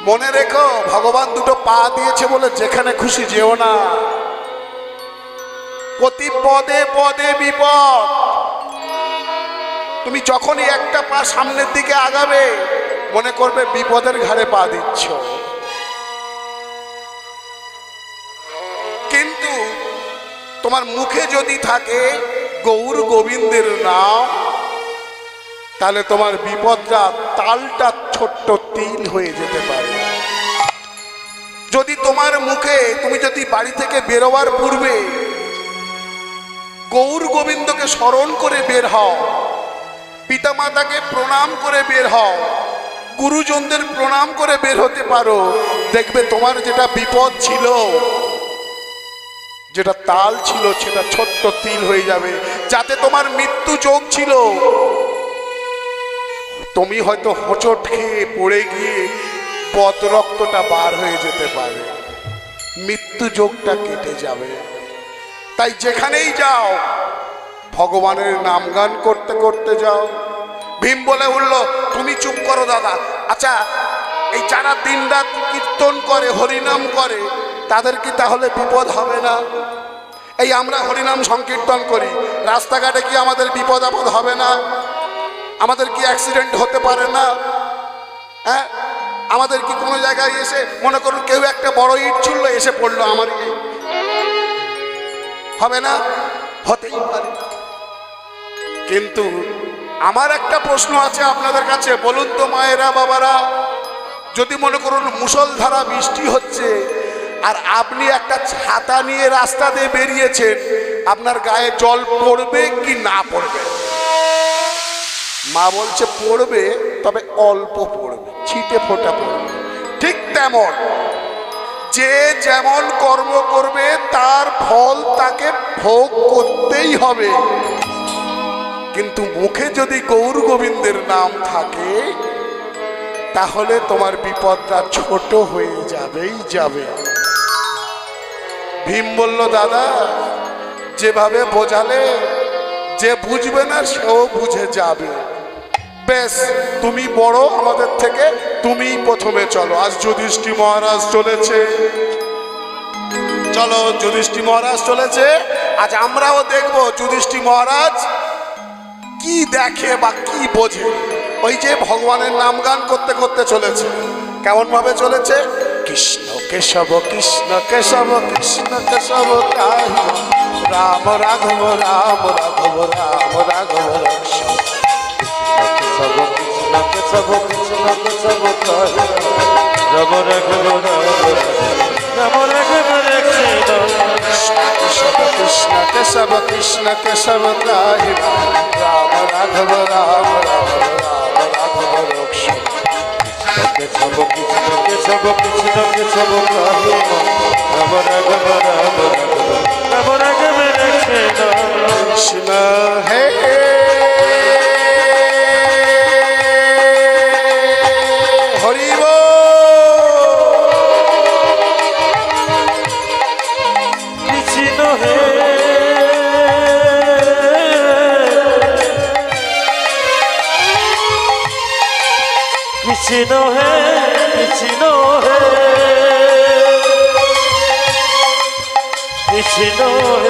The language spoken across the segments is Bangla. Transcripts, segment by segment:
মনে রেখো, ভগবান দুটো পা দিয়েছে বলে যেখানে খুশি যেও না। প্রতি পদে পদে বিপদ। তুমি যখনই একটা পা সামনের দিকে আগাবে মনে করবে বিপদের ঘাড়ে পা দিচ্ছ। কিন্তু তোমার মুখে যদি থাকে গৌর গোবিন্দের নাম, তাহলে তোমার বিপদটা তালটা ছোট্ট তিল হয়ে যেতে পারে। যদি তোমার মুখে, তুমি যদি বাড়ি থেকে বেরোবার পূর্বে গৌর গোবিন্দকে স্মরণ করে বের হও, পিতামাতাকে প্রণাম করে বের হও, গুরুজনদের প্রণাম করে বের হতে পারো, দেখবে তোমার যেটা বিপদ ছিল, যেটা তাল ছিল, সেটা ছোট্ট তিল হয়ে যাবে। যাতে তোমার মৃত্যু যোগ ছিল, তুমি হয়তো হোঁচট খেয়ে পড়ে গিয়ে পদ রক্তটা বার হয়ে যেতে পারে, মৃত্যু যোগটা কেটে যাবে। তাই যেখানেই যাও ভগবানের নাম গান করতে করতে যাও। ভীম বলে উঠল, তুমি চুপ করো দাদা। আচ্ছা, এই যারা দিনরাত কীর্তন করে, হরিনাম করে, তাদের কি তাহলে বিপদ হবে না? এই আমরা হরিনাম সংকীর্তন করি, রাস্তাঘাটে কি আমাদের বিপদ আপদ হবে না? আমাদের কি অ্যাক্সিডেন্ট হতে পারে না? হ্যাঁ, আমাদের কি কোনো জায়গায় এসে মনে করুন কেউ একটা বড় ইট ছুড়লো, এসে পড়লো আমার, হবে না? হতেই পারে। কিন্তু আমার একটা প্রশ্ন আছে আপনাদের কাছে, বলুন তো মায়েরা বাবারা, যদি মনে করুন মুষলধারা বৃষ্টি হচ্ছে আর আপনি একটা ছাতা নিয়ে রাস্তা দিয়ে বেরিয়েছেন, আপনার গায়ে জল পড়বে কি না পড়বে? মা বলছে পড়বে, তবে অল্প পড়বে, ছিটে ফোঁটা পড়বে। ঠিক তেমন যে যেমন কর্ম করবে তার ফল তাকে ভোগ করতেই হবে। কিন্তু মুখে যদি গৌর গোবিন্দের নাম থাকে, তাহলে তোমার বিপদটা ছোট হয়ে যাবেই যাবে। ভীম বলল, দাদা যেভাবে বোঝালে, যে বুঝবে না সেও বুঝে যাবে। বেশ, তুমি বড় আমাদের থেকে, তুমি প্রথমে চলো। আজ যুধিষ্ঠির মহারাজ চলেছে, চলো যুধিষ্ঠির মহারাজ চলেছে। আজ আমরাও দেখবো যুধিষ্ঠির মহারাজ কি দেখে বা কি বোঝে। ওই যে ভগবানের নাম গান করতে করতে চলেছে, কেমন ভাবে চলেছে? কৃষ্ণ কেশব কৃষ্ণ কেশব কৃষ্ণ কেশব রাম রাঘব রাম রাঘব রাম রাঘব কৃষ্ণ কেশব কৃষ্ণ কেশব রাম রাঘব রাম রাঘব কৃষ্ণ কেশব কৃষ্ণ কেশব রাম রাঘব রাম রাম রাঘব কৃষ্ণ কেশব কৃষ্ণ কেশব কৃষ্ণ কেশব রাম রাঘব রাম রাম রাঘব কৃষ্ণ হে হরিব। কৃষ্ণ হে কৃষ্ণ হে কৃষ্ণ হে কৃষ্ণ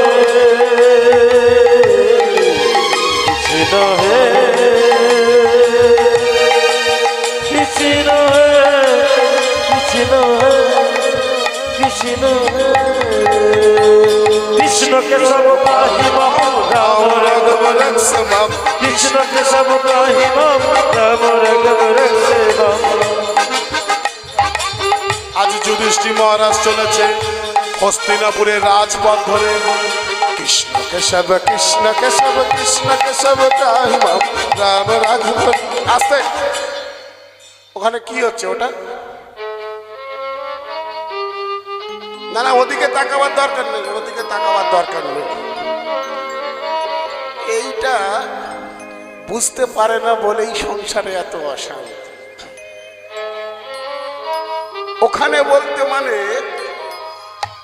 হে কৃষ্ণ হে কৃষ্ণ হে কৃষ্ণ হে কৃষ্ণ হে কৃষ্ণ কেশব পাহি মম রাম রাঘব রক্ষম কৃষ্ণ কেশব পাহি মম রাম রাঘব রক্ষম। আজ যুধিষ্ঠির মহারাজ চলেছে হস্তিনাপুরের রাজপথ ধরে। কৃষ্ণ কেশব কৃষ্ণ কেশব কৃষ্ণ কেশব পাহি মম রাম রাঘব। আস্তে, ওখানে কি হচ্ছে ওটা? না না, ওদিকে তাকাবার দরকার নেই, ওদিকে তাকাবার দরকার নেই। এইটা বুঝতে পারে না বলেই সংসারে এত অশান্তি। ওখানে বলতে মানে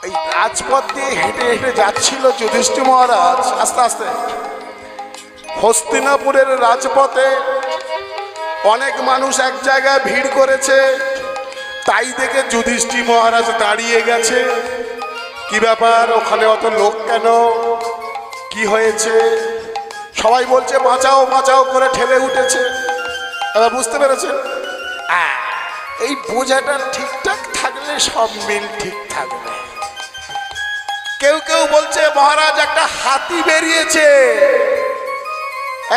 এই রাজপথ দিয়ে হেঁটে হেঁটে যাচ্ছিল যুধিষ্ঠির মহারাজ আস্তে আস্তে। হস্তিনাপুরের রাজপথে অনেক মানুষ এক জায়গায় ভিড় করেছে। তাই দেখে যুধিষ্ঠির মহারাজ দাঁড়িয়ে গেছে। কি ব্যাপার, ওখানে অত লোক কেন, কি হয়েছে? সবাই বলছে বাঁচাও বাঁচাও করে ঠেলে উঠেছে। এবার বুঝতে পেরেছেন, এই বোঝাটা ঠিকঠাক থাকলে সব মিল ঠিক থাকবে। কেউ কেউ বলছে মহারাজ একটা হাতি বেরিয়েছে।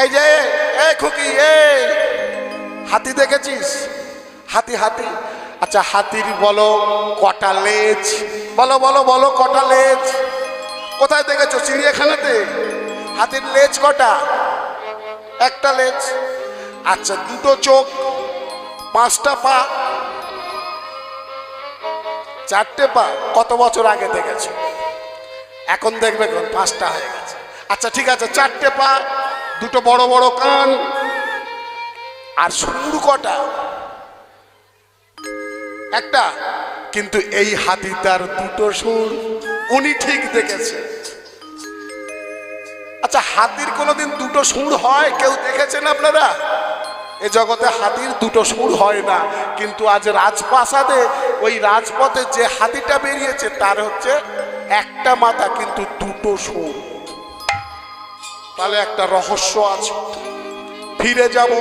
এই যে এই খুকি, এই হাতি দেখেছিস? হাতি হাতি, আচ্ছা হাতির বলো কটা লেজ, বলো বলো বলো কটা লেজ? কোথায় দেখেছো? চিড়িয়াখানাতে। হাতির লেজ কটা? একটা লেজ। আচ্ছা দুটো চোখ, পাঁচটা পা, চারটে পা। কত বছর আগে দেখেছো? এখন দেখবে কোন পাঁচটা হয়ে গেছে। আচ্ছা ঠিক আছে, চারটে পা, দুটো বড় বড় কান, আর সুর কটা? একটা। কিন্তু এই হাতিটার দুটো সুর, উনি ঠিক দেখেছে। আচ্ছা হাতির কোনোদিন দুটো সুর হয় কেউ দেখেছেন আপনারা? এ জগতে হাতির দুটো সুর হয় না, কিন্তু আজ রাজপ্রাসাদে ওই রাজপথে যে হাতিটা বেরিয়েছে তার হচ্ছে একটা মাথা কিন্তু দুটো সুর। তাহলে একটা রহস্য আছে। ফিরে যাব,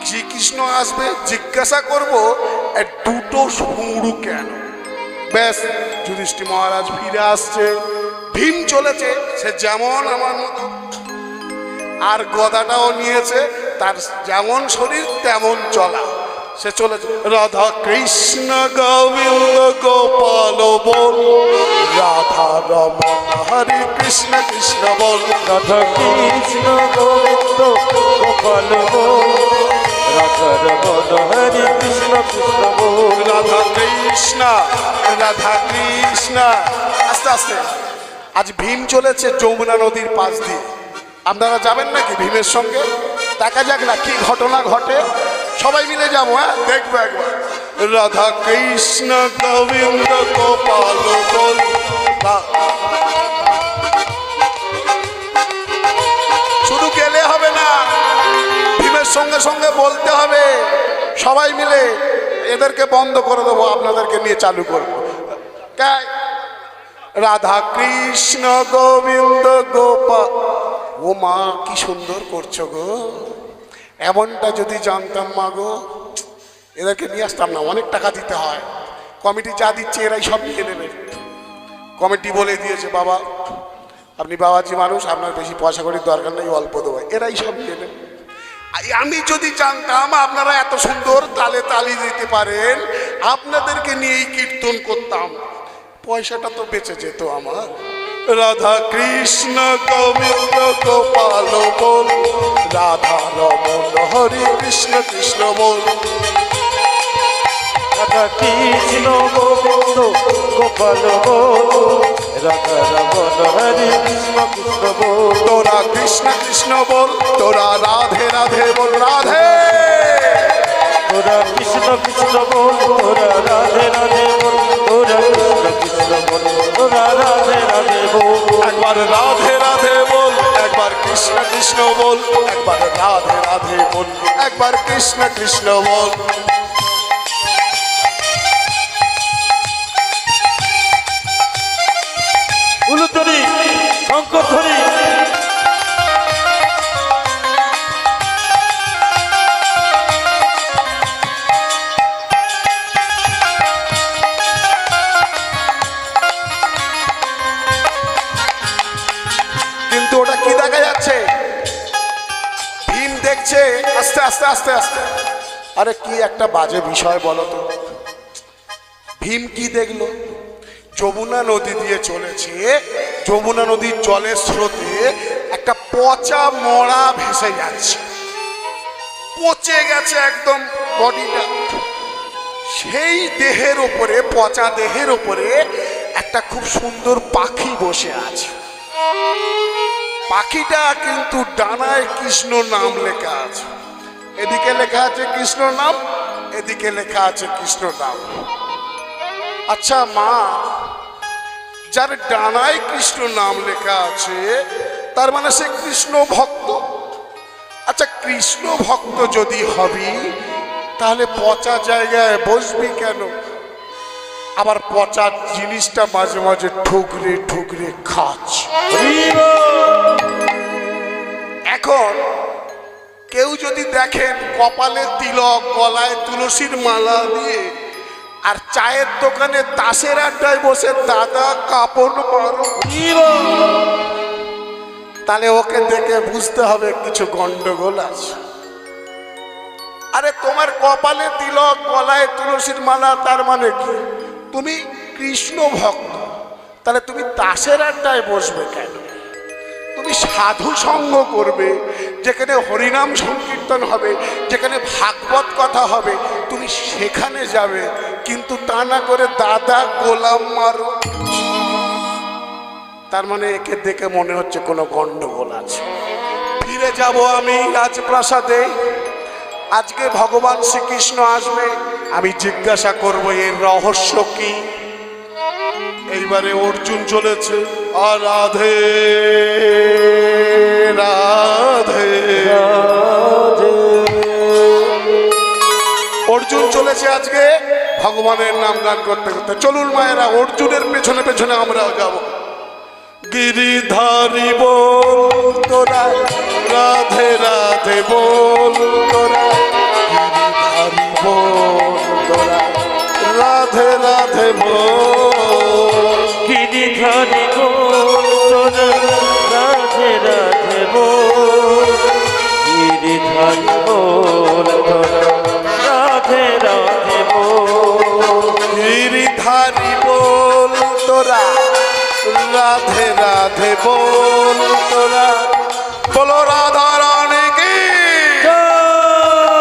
শ্রীকৃষ্ণ আসবে, জিজ্ঞাসা করব দুটো সুর কেন। ব্যাস, যুধিষ্ঠির মহারাজ ফিরে আসছে। ভীম চলেছে, সে যেমন আমার মতো, আর গদাটাও নিয়েছে, তার যেমন শরীর তেমন চলা। সে চলেছে। রাধা কৃষ্ণ গোবিন্দ গোপাল বল, রাধা রমন হরে কৃষ্ণ কৃষ্ণ বল। রাধা কৃষ্ণ গোবিন্দ গোপাল বল, রাধা রমন হরে কৃষ্ণ কৃষ্ণ বল। রাধা কৃষ্ণ, রাধা কৃষ্ণ। আস্তে আস্তে। আজ ভীম চলেছে যমুনা নদীর পাশ দিয়ে। আপনারা যাবেন নাকি ভীমের সঙ্গে? দেখা যাক না কি ঘটনা ঘটে। সবাই মিলে যাবো, হ্যাঁ দেখবো একবার। রাধা কৃষ্ণ গোবিন্দ গোপাল বল। শুধু গেলে হবে না, ভীমের সঙ্গে সঙ্গে বলতে হবে। সবাই মিলে এদেরকে বন্ধ করে দেবো, আপনাদেরকে নিয়ে চালু করবো। রাধা কৃষ্ণ গোবিন্দ গোপাল। ও মা কি সুন্দর করছো গো, এমনটা যদি জানতাম মা গো, এদেরকে নিয়ে আসতাম না। অনেক টাকা দিতে হয়, কমিটি যা দিচ্ছে এরাই সব নিয়ে নেবে। কমিটি বলে দিয়েছে বাবা আপনি বাবাজি মানুষ, আপনার বেশি পয়সা করির দরকার নেই, অল্প দেবো, এরাই সব নিয়ে নেবে। আমি যদি জানতাম আপনারা এত সুন্দর তালে তালি দিতে পারেন, আপনাদেরকে নিয়েই কীর্তন করতাম, পয়সাটা তো বেঁচে যেত আমার। রাধা কৃষ্ণ গোবিন্দ গোপাল বল, রাধা রমন হরে কৃষ্ণ কৃষ্ণ বল। রাধা কৃষ্ণ গোবিন্দ গোপাল বল, রাধা রমন হরে কৃষ্ণ কৃষ্ণ বল। তোরা কৃষ্ণ কৃষ্ণ বল, তোরা রাধে রাধে বল। রাধে। তোরা কৃষ্ণ কৃষ্ণ বল, তোরা রাধে রাধে বল। তোরা কৃষ্ণ কৃষ্ণ বল, তোরা রাধে রাধে বল। একবার রাধে রাধে বল, একবার কৃষ্ণ কৃষ্ণ বল, একবার রাধে রাধে বল, একবার কৃষ্ণ কৃষ্ণ বল। উলুধ্বনি, শঙ্খধ্বনি। কিন্তু ওটা কি দেখা যাচ্ছে? ভীম দেখছে আস্তে আস্তে আস্তে আস্তে। আরে কি একটা বাজে বিষয় বলো তো। ভীম কি দেখলো? যমুনা নদী দিয়ে চলেছে, যমুনা নদীর জলের স্রোতে একটা পচা মরা ভেসে যাচ্ছে, পচে গেছে একদম বডিটা। সেই দেহের ওপরে, পচা দেহের ওপরে একটা খুব সুন্দর পাখি বসে আছে। পাখিটা কিন্তু ডানায় কৃষ্ণ নাম লেখা আছে। এদিকে লেখা আছে কৃষ্ণ নাম, এদিকে লেখা আছে কৃষ্ণ নাম। আচ্ছা মা, যার ডানায় কৃষ্ণ নাম লেখা আছে তার মানে সে কৃষ্ণ ভক্ত। আচ্ছা কৃষ্ণ ভক্ত যদি হবি, তাহলে পচা জায়গায় বসবি কেন? আবার পচা জিনিসটা মাঝে মাঝে ঠুকরে ঠুকরে খাচ্ছ। এখন কেউ যদি দেখেন কপালে তিলক, গলায় তুলসীর মালা দিয়ে আর চায়ের দোকানে তাসের আড্ডায় বসে দাদা কাপড় মারো, তাহলে ওকে দেখে বুঝতে হবে কিছু গন্ডগোল আছে। আরে তোমার কপালে তিলক, গলায় তুলসীর মালা, তার মানে কি তুমি কৃষ্ণ ভক্ত, তাহলে তুমি তাসের আড্ডায় বসবে কেন? তুমি সাধু সঙ্গ করবে, যেখানে হরিনাম সংকীর্তন হবে, যেখানে ভাগবত কথা হবে, তুমি সেখানে যাবে, কিন্তু তা না করে দাদা গোলাম মারো। তার মানে একে দেখে মনে হচ্ছে কোনো গন্ডগোল আছে। ফিরে যাব আমি রাজপ্রাসাদে। আজকে ভগবান শ্রীকৃষ্ণ আসবে, আমি জিজ্ঞাসা করব এর রহস্য কি। এইবারে অর্জুন চলেছে, আর রাধে রাধে অর্জুন চলেছে আজকে ভগবানের নাম গান করতে করতে। চলুন মায়েরা, অর্জুনের পেছনে পেছনে আমরাও যাব। গিরিধারী বল তোরা, রাধে রাধে বল তোরা, গিরিধারী বল তোরা, রাধে রাধে বল, গিরিধারী বল তোরা, রাধে রাধে বল, গিরিধারী বল তোরা, রাধে রাধে বল, গিরিধারী বল তোরা, রাধে রাধে বল তোরা। বলো রাধা রানী কি,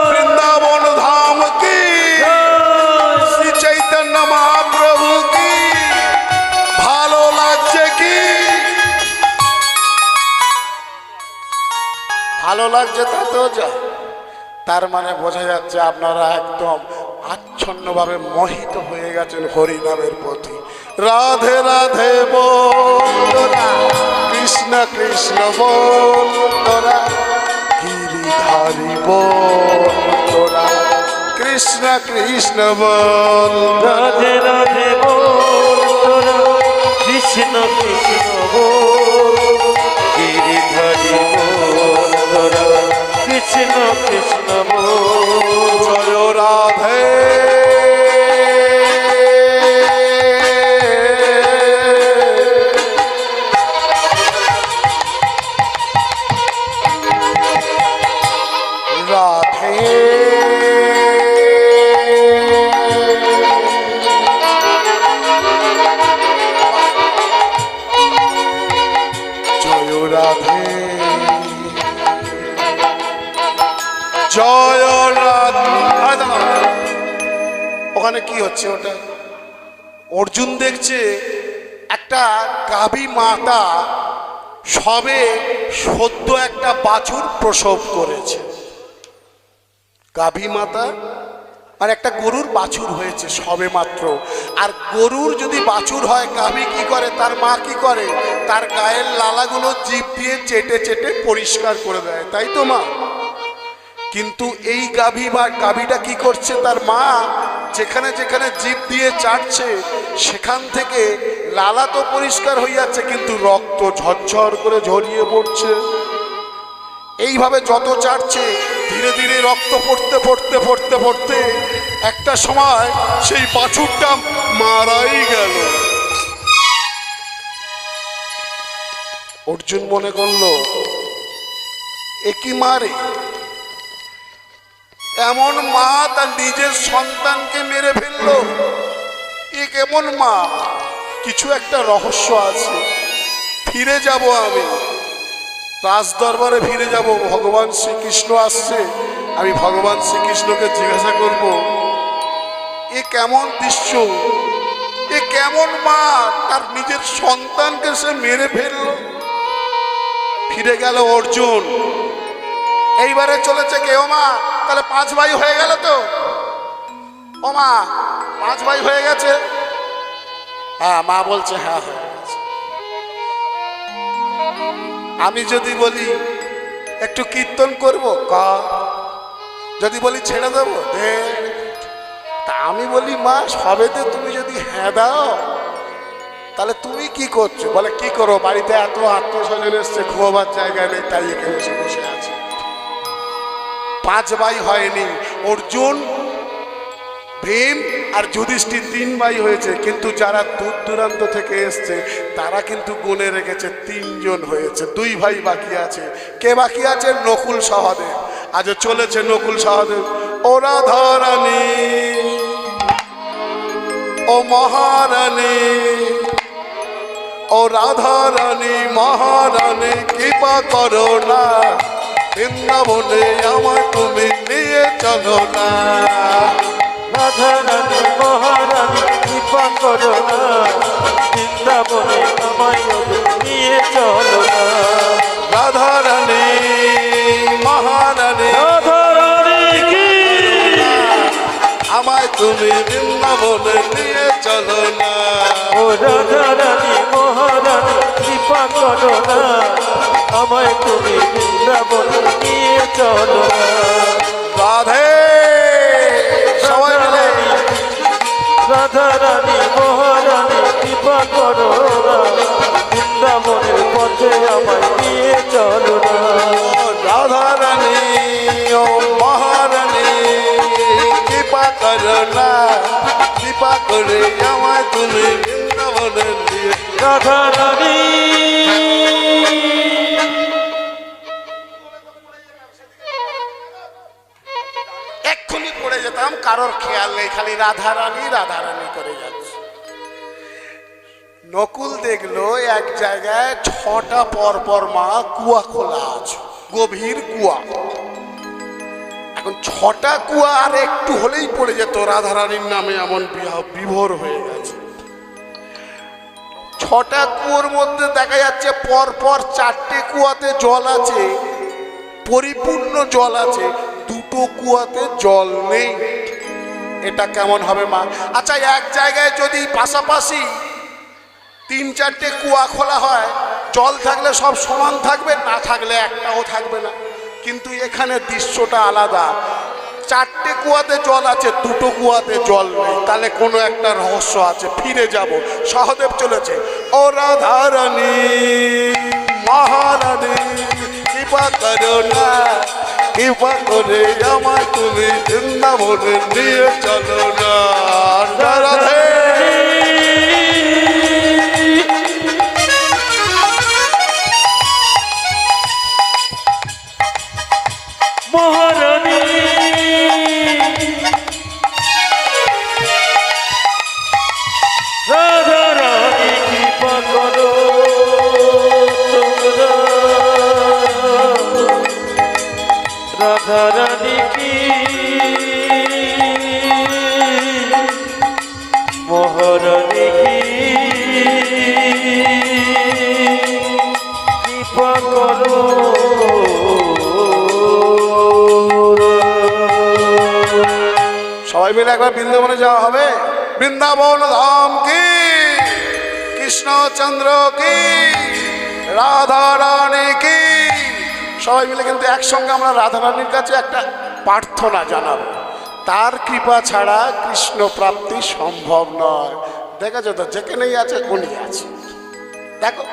বৃন্দাবন ধাম কি, শ্রী চৈতন্য মহাপ্রভু কি। ভালো লাগছে কি? ভালো লাগছে তা তো যা, তার মানে বোঝা যাচ্ছে আপনারা একদম আচ্ছন্নভাবে মোহিত হয়ে গেছেন হরিনামের প্রতি। রাধে রাধে বল তোরা, কৃষ্ণ কৃষ্ণ বল তোরা, গিরিধারী বল তোরা, কৃষ্ণ কৃষ্ণ বল। রাধে রাধে বল তোরা, কৃষ্ণ কৃষ্ণ বল, গিরিধারী বল তোরা, কৃষ্ণ কৃষ্ণ বল। জয় রাধে রাধে জয় রাধে জয় রাধে। ওখানে কি হচ্ছে? ওটা অর্জুন দেখছে একটা গাভী মাতা সবে সদ্য একটা বাছুর প্রসব করেছে। গাভী মাতা আর একটা গরুর বাছুর হয়েছে সবে মাত্র। আর গরুর যদি বাছুর হয়, গাভী কি করে, তার মা কি করে, তার গায়ের লালাগুলো জিভ দিয়ে চেটে চেটে পরিষ্কার করে দেয়, তাই তো মা? কিন্তু এই গাভীটা কি করছে, তার মা যেখানে যেখানে জিভ দিয়ে চাটছে সেখান থেকে লালা তো পরিষ্কার হয়ে যাচ্ছে, কিন্তু রক্ত ঝরঝর করে ঝরিয়ে পড়ছে। এইভাবে যত চাটছে ধীরে ধীরে রক্ত পড়তে পড়তে পড়তে পড়তে একটা সময় সেই বাছুরটা মারাই গেল। অর্জুন মনে করলো এ কি মারে, এমন মা তার নিজের সন্তানকে মেরে ফেললো, এ কেমন মা? কিছু একটা রহস্য আছে। ফিরে যাব আমি রাজ দরবারে, ফিরে যাব। ভগবান শ্রীকৃষ্ণ আসছে, আমি ভগবান শ্রীকৃষ্ণকে জিজ্ঞাসা করব এ কেমন দৃশ্য, এ কেমন মা তার নিজের সন্তানকে সে মেরে ফেললো। ফিরে গেল অর্জুন। এইবারে চলেছে কে? ও মা, তাহলে 5 ভাই হয়ে গেল তো? ও মা, 5 ভাই হয়ে গেছে? হ্যাঁ, মা বলছে হ্যাঁ হয়ে গেছে। আমি যদি বলি একটু কীর্তন করবো, যদি বলি ছেড়ে দেবো দে, তা আমি বলি মা সবেতে তুমি যদি হ্যাঁ দাও তাহলে তুমি কি করছো? বলে কি করো, বাড়িতে এত আত্মস্বজন এসছে, ঘুমাবার জায়গা নেই, তাই এখানে এসে বসে আছে। 5 ভাই হয়নি, অর্জুন, ভীম আর যুধিষ্ঠির 3 ভাই হয়েছে, কিন্তু যারা দূর দূরান্ত থেকে এসছে তারা কিন্তু গুনে রেখেছে 3 জন হয়েছে, 2 ভাই বাকি আছে। কে বাকি আছে? নকুল সহদেব। আজ চলেছে নকুল সহদেব। ও রাধারানী, ও মহারানী, ও রাধারানী মহারানী, কৃপা করো না, বৃন্দাবনে আমার তুমি নিয়ে চলো না। রাধারানী মহারানী কৃপা করো না, বৃন্দাবনে আমায় নিয়ে চলো না। রাধারানী মহারানী, রাধারানী কি আমায় তুমি বৃন্দাবনে নিয়ে চলো না। ও রাধারানী মহারানী কৃপা করো না, আমায় তুমি বৃন্দাবনে নিয়ে চলো না। রাধে, সবাই মিলে রাধারানী মহারানী কৃপা করো না, বৃন্দাবনের পথে আমায় নিয়ে চলো না। রাধারানী, ও মহারানী, কৃপা করো না, কৃপা করে আমায় তুমি বৃন্দাবনে নিয়ে। রাধারানী এক্ষুনি পড়ে যেতাম, কারোর খেয়াল নেই, খালি রাধারানী রাধারানী করে যাচ্ছে। নকুল দেখলো এক জায়গায় 6টা পর মা কুয়া খোলা আছে, গভীর কুয়া। এখন 6টা কুয়া আর একটু হলেই পড়ে যেত, রাধারানীর নামে এমন বিভোর হয়ে গেছে। 6টা কুয়োর মধ্যে দেখা যাচ্ছে পর 4টে কুয়াতে জল আছে, পরিপূর্ণ জল আছে, 2টো কুয়াতে জল নেই। এটা কেমন হবে মা? আচ্ছা, এক জায়গায় যদি পাশাপাশি 3-4টে কুয়া খোলা হয়, জল থাকলে সব সমান থাকবে, না থাকলে একটাও থাকবে না। কিন্তু এখানে দৃশ্যটা আলাদা, 4টে কুয়াতে জল আছে, 2টো কুয়াতে জল নেই, তাহলে কোনো একটা রহস্য আছে। ফিরে যাব, সহদেব চলেছে। ও রাধারানী মহারানী, কৃপা করো না, কৃপা করে আমায় তুমি বৃন্দাবনে নিয়ে চলো না। রাধে মহারানী রাধারানী কৃপা করো তোমরা, রাধারানী কি মহারানী কি কৃপা করো। সবাই মিলে একবার বৃন্দাবনে যাওয়া হবে। বৃন্দাবন ধাম কি, কৃষ্ণচন্দ্র কি, রাধারানী কি। সবাই মিলে কিন্তু একসঙ্গে আমরা রাধারানীর কাছে একটা প্রার্থনা জানাবো। তার কৃপা ছাড়া কৃষ্ণ প্রাপ্তি সম্ভব নয়। দেখেছো তো, যেখানেই আছে উনি আছে। দেখো,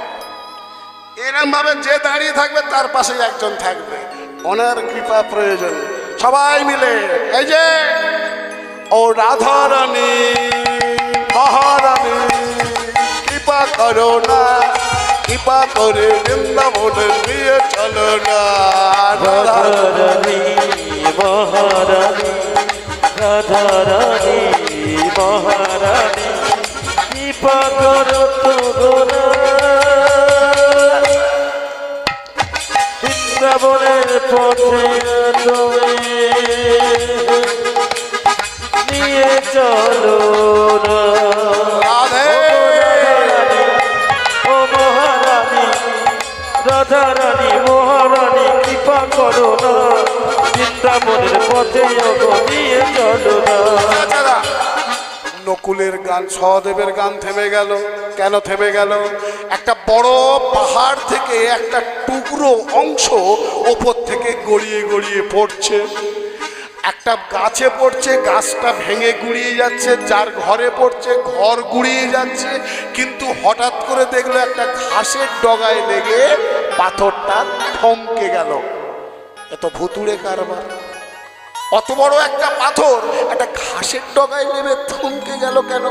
এরম ভাবে যে দাঁড়িয়ে থাকবে তার পাশে একজন থাকবে, ওনার কৃপা প্রয়োজন। সবাই মিলে এই যে, ও রাধারানী মহারানী, কৃপা করো না, কৃপা করে বৃন্দাবনে নিয়ে চলো না। রাধারানী মহারানী, রাধারানী মহারানী, কৃপা করো তোমরা, বৃন্দাবনের পথে তুমি নিয়ে চলো না। রাধে ও মহারানী, রাধারানী মহারানী, কৃপা করো না, বৃন্দাবনের পথে নিয়ে চলো না। নকুলের গান, সহদেবের গান থেমে গেল। কেন থেমে গেল? একটা বড় পাহাড় থেকে একটা টুকরো অংশ ওপর থেকে গড়িয়ে গড়িয়ে পড়ছে, একটা গাছে পড়ছে, গাছটা ভেঙে গুড়িয়ে যাচ্ছে, যার ঘরে পড়ছে ঘর গুড়িয়ে যাচ্ছে, কিন্তু হঠাৎ করে দেখলো একটা ঘাসের ডগায় লেগে পাথরটা থমকে গেল। এত ভুতুড়ে কারবার, অত বড় একটা পাথর একটা ঘাসের ডগায় লেগে থমকে গেল কেন?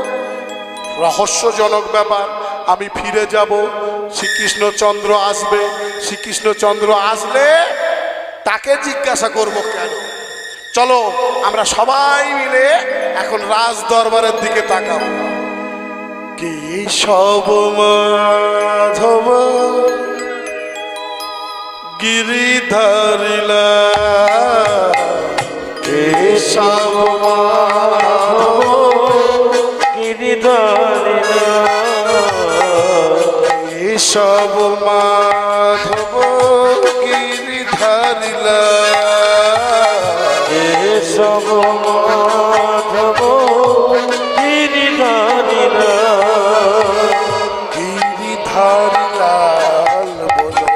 রহস্যজনক ব্যাপার। আমি ফিরে যাব, শ্রীকৃষ্ণচন্দ্র আসবে, শ্রীকৃষ্ণচন্দ্র আসলে তাকে জিজ্ঞাসা করব কেন। চলো আমরা সবাই মিলে এখন রাজ দরবারের দিকে তাকাবো। কি সব মাধব গিরিধারিলা, কেশব মাধব গিরিধারিলা, কেশব মাধব গিরিধারিলা, কেশব মাধব গিরিধারিলা, গিরিধারিলাল বলো,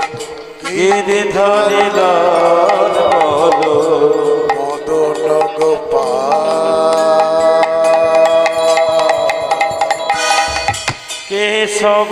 গিরিধারিলা বলো, মদন গোপাল। কেশব